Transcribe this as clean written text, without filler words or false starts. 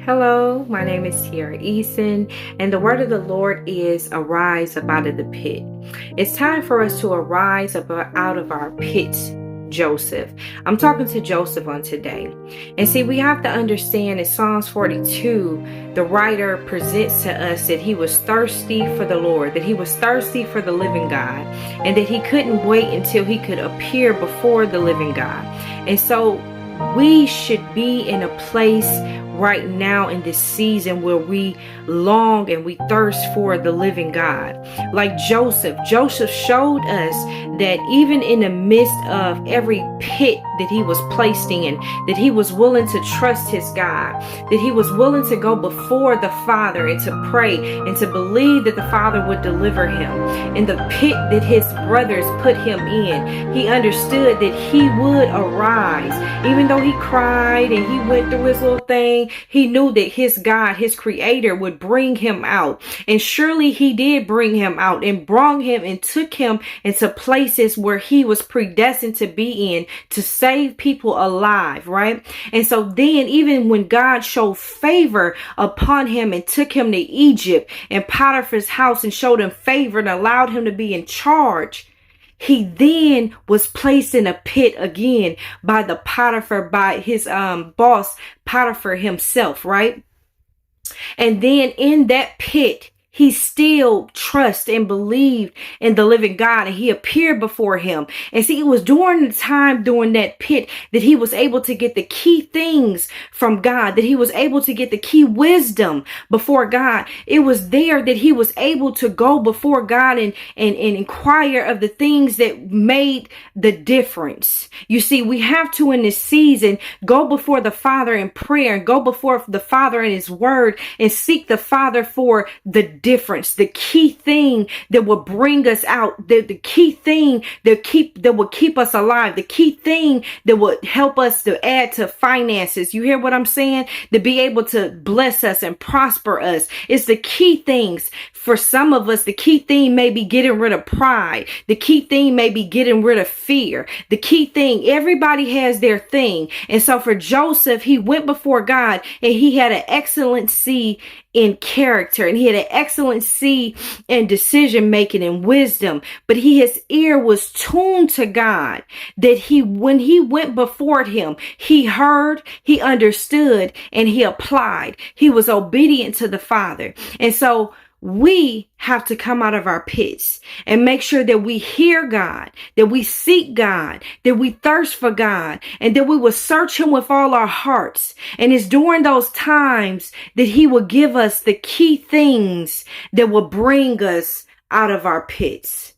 Hello, my name is Tiara Eason, and the word of the Lord is arise up out of the pit. It's time for us to arise up out of our pits, Joseph. I'm talking to Joseph on today. And see, we have to understand in Psalms 42, the writer presents to us that he was thirsty for the Lord, that he was thirsty for the living God, and that he couldn't wait until he could appear before the living God. And so we should be in a place right now in this season where we long and we thirst for the living God. Like Joseph showed us that even in the midst of every pit that he was placed in, that he was willing to trust his God, that he was willing to go before the Father and to pray and to believe that the Father would deliver him. In the pit that his brothers put him in, he understood that he would arise. Even though he cried and he went through his little thing, he knew that his God, his creator, would bring him out. And surely he did bring him out and brought him and took him into places where he was predestined to be in to save people alive, right? And so then even when God showed favor upon him and took him to Egypt and Potiphar's house and showed him favor and allowed him to be in charge, he then was placed in a pit again by his boss, Potiphar himself, right? And then in that pit, he still trusted and believed in the living God, and he appeared before him. And see, it was during the time during that pit that he was able to get the key things from God, that he was able to get the key wisdom before God. It was there that he was able to go before God and inquire of the things that made the difference. You see, we have to in this season go before the Father in prayer and go before the Father in his word and seek the Father for the difference, the key thing that will bring us out, the key thing that will keep us alive, the key thing that would help us to add to finances. You hear what I'm saying? To be able to bless us and prosper us. It's the key things. For some of us, the key thing may be getting rid of pride. The key thing may be getting rid of fear. The key thing, everybody has their thing. And so for Joseph, he went before God and he had an excellency in character, and he had an excellency in decision making and wisdom, but his ear was tuned to God, that when he went before him, he heard, he understood, and he applied. He was obedient to the Father. And so we have to come out of our pits and make sure that we hear God, that we seek God, that we thirst for God, and that we will search him with all our hearts. And it's during those times that he will give us the key things that will bring us out of our pits.